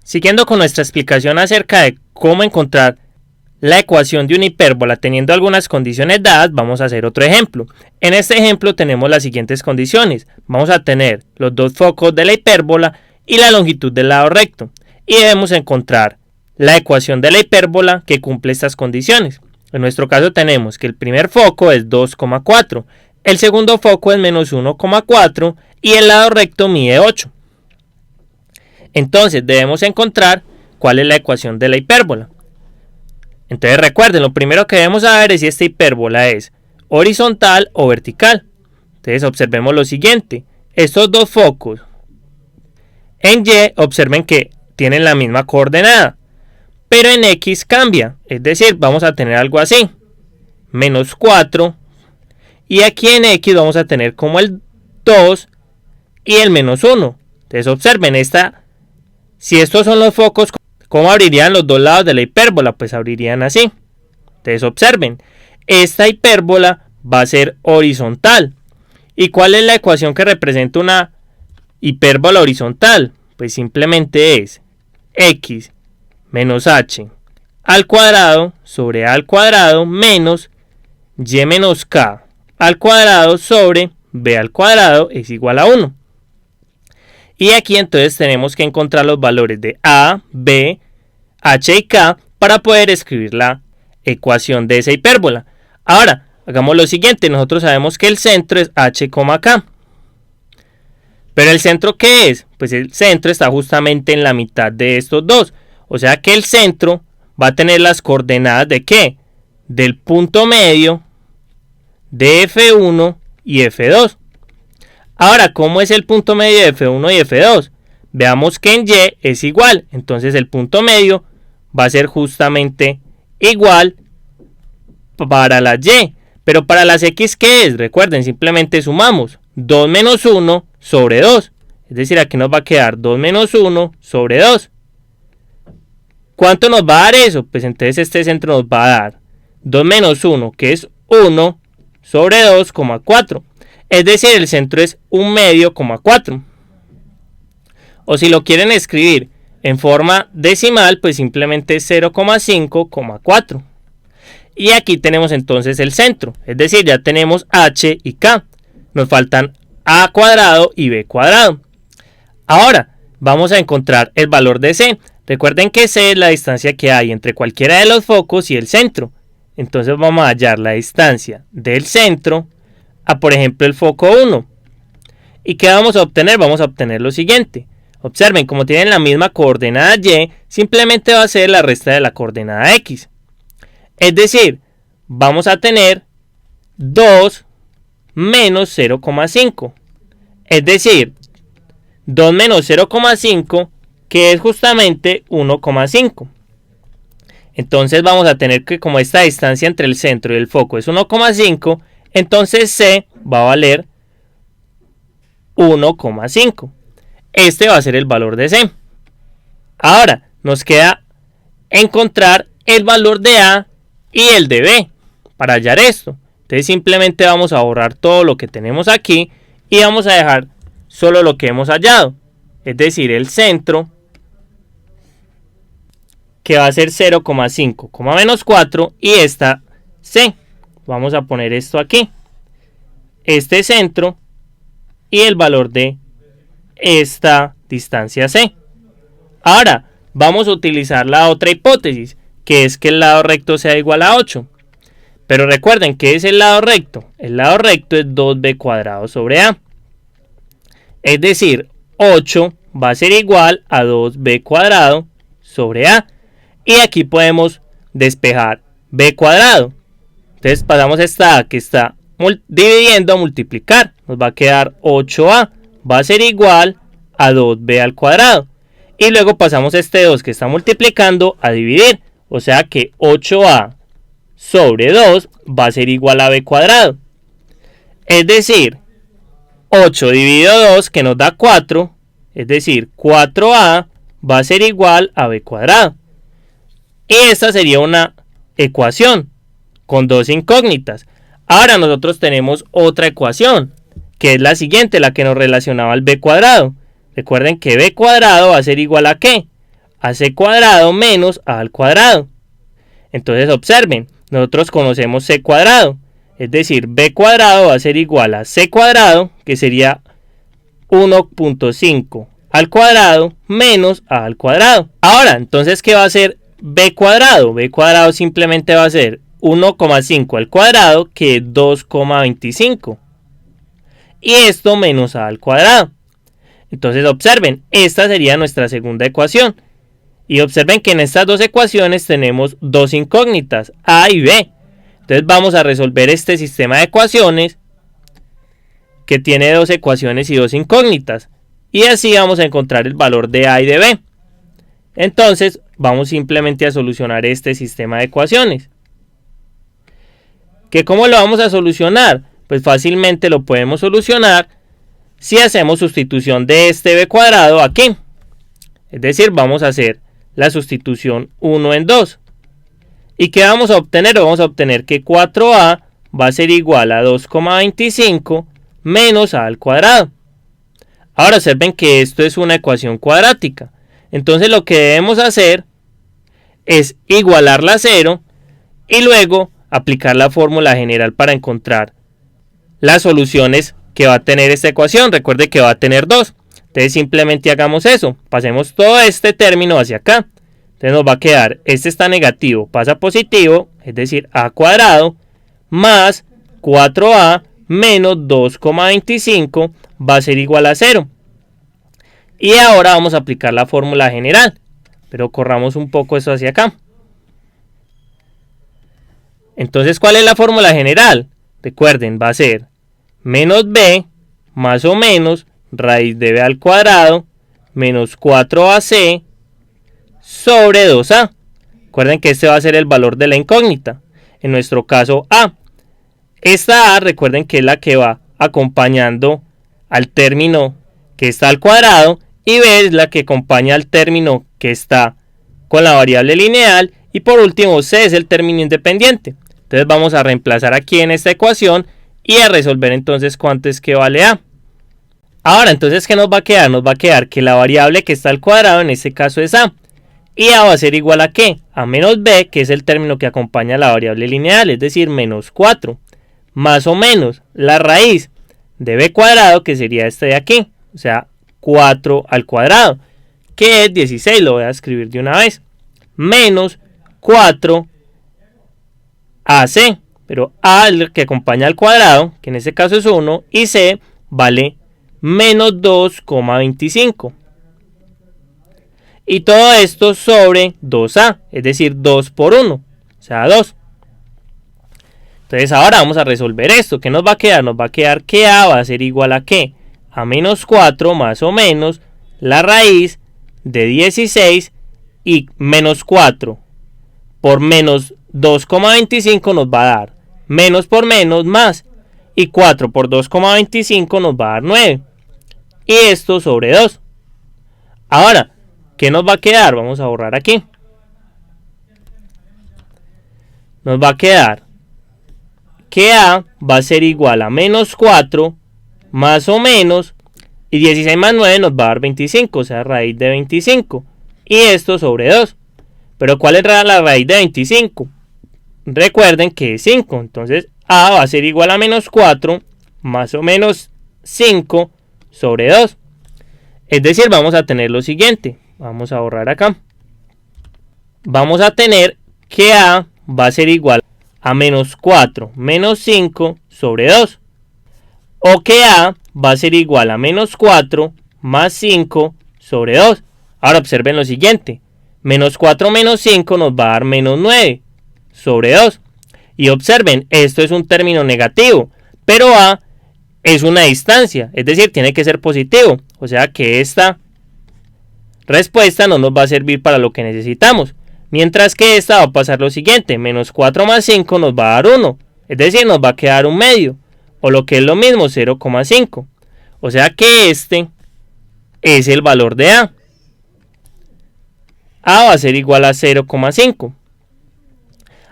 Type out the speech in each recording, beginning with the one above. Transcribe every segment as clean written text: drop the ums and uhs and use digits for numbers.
Siguiendo con nuestra explicación acerca de cómo encontrar la ecuación de una hipérbola teniendo algunas condiciones dadas, vamos a hacer otro ejemplo. En este ejemplo tenemos las siguientes condiciones. Vamos a tener los dos focos de la hipérbola y la longitud del lado recto. Y debemos encontrar la ecuación de la hipérbola que cumple estas condiciones. En nuestro caso tenemos que el primer foco es 2,4, el segundo foco es menos 1,4 y el lado recto mide 8. Entonces debemos encontrar cuál es la ecuación de la hipérbola. Entonces recuerden, lo primero que debemos saber es si esta hipérbola es horizontal o vertical. Entonces observemos lo siguiente. Estos dos focos en Y, observen que tienen la misma coordenada, pero en X cambia. Es decir, vamos a tener algo así. Menos 4. Y aquí en X vamos a tener como el 2 y el menos 1. Entonces observen si estos son los focos, ¿cómo abrirían los dos lados de la hipérbola? Pues abrirían así. Entonces observen, esta hipérbola va a ser horizontal. ¿Y cuál es la ecuación que representa una hipérbola horizontal? Pues simplemente es x menos h al cuadrado sobre a al cuadrado menos y menos k al cuadrado sobre b al cuadrado es igual a 1. Y aquí entonces tenemos que encontrar los valores de a, b, h y k para poder escribir la ecuación de esa hipérbola. Ahora, hagamos lo siguiente. Nosotros sabemos que el centro es h, k. ¿Pero el centro qué es? Pues el centro está justamente en la mitad de estos dos. O sea que el centro va a tener las coordenadas de ¿qué? Del punto medio de F1 y F2. Ahora, ¿cómo es el punto medio de F1 y F2? Veamos que en Y es igual. Entonces el punto medio va a ser justamente igual para la Y. Pero para las X, ¿qué es? Recuerden, simplemente sumamos 2 menos 1 sobre 2. Es decir, aquí nos va a quedar 2 menos 1 sobre 2. ¿Cuánto nos va a dar eso? Pues entonces este centro nos va a dar 2 menos 1, que es 1 sobre 2,4. Es decir, el centro es 1 medio, 4. O si lo quieren escribir en forma decimal, pues simplemente es 0,5,4. Y aquí tenemos entonces el centro. Es decir, ya tenemos h y k. Nos faltan a cuadrado y b cuadrado. Ahora, vamos a encontrar el valor de c. Recuerden que c es la distancia que hay entre cualquiera de los focos y el centro. Entonces vamos a hallar la distancia del centro a, por ejemplo, el foco 1. ¿Y qué vamos a obtener? Vamos a obtener lo siguiente. Observen, como tienen la misma coordenada y, simplemente va a ser la resta de la coordenada x. Es decir, vamos a tener 2 menos 0,5. Es decir, 2 menos 0,5, que es justamente 1,5. Entonces vamos a tener que, como esta distancia entre el centro y el foco es 1,5, entonces c va a valer 1,5. Este va a ser el valor de c. Ahora nos queda encontrar el valor de a y el de b para hallar esto. Entonces simplemente vamos a borrar todo lo que tenemos aquí y vamos a dejar solo lo que hemos hallado. Es decir, el centro, que va a ser 0,5, menos 4, y esta c. Vamos a poner esto aquí. Este centro y el valor de esta distancia c. Ahora, vamos a utilizar la otra hipótesis, que es que el lado recto sea igual a 8. Pero recuerden, ¿qué es el lado recto? El lado recto es 2b cuadrado sobre a. Es decir, 8 va a ser igual a 2b cuadrado sobre a. Y aquí podemos despejar b cuadrado. Entonces pasamos esta a que está dividiendo a multiplicar. Nos va a quedar 8a. Va a ser igual a 2b al cuadrado. Y luego pasamos este 2 que está multiplicando a dividir. O sea que 8a sobre 2 va a ser igual a b cuadrado. Es decir, 8 dividido 2 que nos da 4. Es decir, 4a va a ser igual a b cuadrado. Y esta sería una ecuación con dos incógnitas. Ahora nosotros tenemos otra ecuación, que es la siguiente, la que nos relacionaba al b cuadrado. Recuerden que b cuadrado va a ser igual a ¿qué? AC cuadrado menos A al cuadrado. Entonces observen, nosotros conocemos C cuadrado, es decir, B cuadrado va a ser igual a C cuadrado, que sería 1.5 al cuadrado menos A al cuadrado. Ahora, entonces, ¿qué va a ser B cuadrado? B cuadrado simplemente va a ser 1,5 al cuadrado, que es 2,25. Y esto menos A al cuadrado. Entonces observen, esta sería nuestra segunda ecuación. Y observen que en estas dos ecuaciones tenemos dos incógnitas, A y B. Entonces vamos a resolver este sistema de ecuaciones que tiene dos ecuaciones y dos incógnitas. Y así vamos a encontrar el valor de A y de B. Entonces vamos simplemente a solucionar este sistema de ecuaciones. ¿Cómo lo vamos a solucionar? Pues fácilmente lo podemos solucionar si hacemos sustitución de este B cuadrado aquí. Es decir, vamos a hacer la sustitución 1 en 2. ¿Y qué vamos a obtener? Vamos a obtener que 4A va a ser igual a 2,25 menos A al cuadrado. Ahora observen que esto es una ecuación cuadrática. Entonces lo que debemos hacer es igualarla a 0 y luego aplicar la fórmula general para encontrar las soluciones que va a tener esta ecuación. Recuerde que va a tener 2. Entonces simplemente hagamos eso. Pasemos todo este término hacia acá. Entonces nos va a quedar, este está negativo, pasa a positivo, es decir, A cuadrado más 4A menos 2,25 va a ser igual a 0. Y ahora vamos a aplicar la fórmula general. Pero corramos un poco eso hacia acá. Entonces, ¿cuál es la fórmula general? Recuerden, va a ser menos B más o menos raíz de B al cuadrado menos 4AC sobre 2A. Recuerden que este va a ser el valor de la incógnita. En nuestro caso A. Esta A, recuerden que es la que va acompañando al término que está al cuadrado. Y B es la que acompaña al término que está con la variable lineal. Y por último C es el término independiente. Entonces vamos a reemplazar aquí en esta ecuación y a resolver entonces cuánto es que vale A. Ahora entonces, ¿qué nos va a quedar? Nos va a quedar que la variable que está al cuadrado en este caso es A. Y A va a ser igual a ¿qué? A menos B, que es el término que acompaña a la variable lineal, es decir, menos 4. Más o menos la raíz de B cuadrado, que sería este de aquí. O sea, 4 al cuadrado, que es 16, lo voy a escribir de una vez. Menos 4 AC, pero A el que acompaña al cuadrado, que en este caso es 1, y C vale menos 2,25. Y todo esto sobre 2A, es decir, 2 por 1, o sea 2. Entonces ahora vamos a resolver esto. ¿Qué nos va a quedar? Nos va a quedar que A va a ser igual a ¿qué? A menos 4 más o menos la raíz de 16 y menos 4 por menos 2,25 nos va a dar menos por menos más, y 4 por 2,25 nos va a dar 9, y esto sobre 2. Ahora, ¿qué nos va a quedar? Vamos a borrar aquí. Nos va a quedar que A va a ser igual a menos 4 más o menos, y 16 más 9 nos va a dar 25, o sea, raíz de 25, y esto sobre 2. Pero ¿cuál es la raíz de 25? Recuerden que es 5, entonces A va a ser igual a menos 4 más o menos 5 sobre 2. Es decir, vamos a tener lo siguiente. Vamos a borrar acá. Vamos a tener que A va a ser igual a menos 4 menos 5 sobre 2. O que A va a ser igual a menos 4 más 5 sobre 2. Ahora observen lo siguiente. Menos 4 menos 5 nos va a dar menos 9 sobre 2. Y observen, esto es un término negativo, pero A es una distancia, es decir, tiene que ser positivo. O sea que esta respuesta no nos va a servir para lo que necesitamos. Mientras que esta va a pasar lo siguiente, menos 4 más 5 nos va a dar 1, es decir, nos va a quedar un medio, o lo que es lo mismo, 0,5. O sea que este es el valor de A. A va a ser igual a 0,5.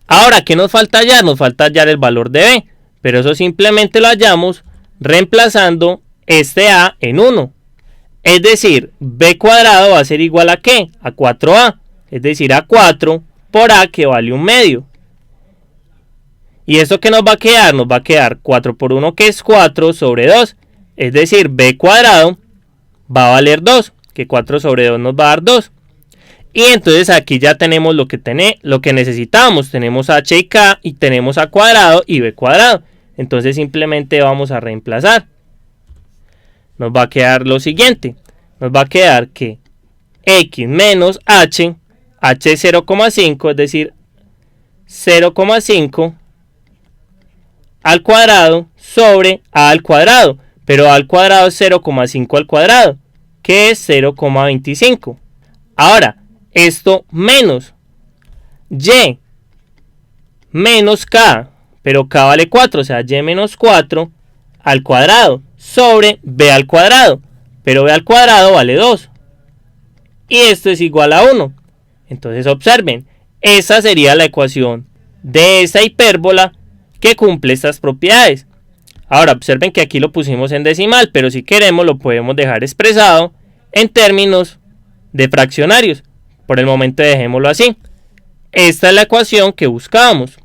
Ahora, ¿qué nos falta hallar? Nos falta hallar el valor de B, pero eso simplemente lo hallamos reemplazando este A en 1. Es decir, b cuadrado va a ser igual a ¿qué? A 4a. Es decir, a 4 por a que vale 1/2. ¿Y eso qué nos va a quedar? Nos va a quedar 4 por 1 que es 4 sobre 2. Es decir, b cuadrado va a valer 2. Que 4 sobre 2 nos va a dar 2. Y entonces aquí ya tenemos lo que necesitamos. Tenemos h y k y tenemos a cuadrado y b cuadrado. Entonces simplemente vamos a reemplazar. Nos va a quedar lo siguiente. Nos va a quedar que x menos h es 0,5, es decir, 0,5 al cuadrado sobre a al cuadrado. Pero a al cuadrado es 0,5 al cuadrado, que es 0,25. Ahora, esto menos y menos k, pero k vale 4, o sea, y menos 4 al cuadrado sobre b al cuadrado, pero b al cuadrado vale 2. Y esto es igual a 1. Entonces observen, esa sería la ecuación de esa hipérbola que cumple estas propiedades. Ahora observen que aquí lo pusimos en decimal, pero si queremos lo podemos dejar expresado en términos de fraccionarios. Por el momento dejémoslo así. Esta es la ecuación que buscábamos.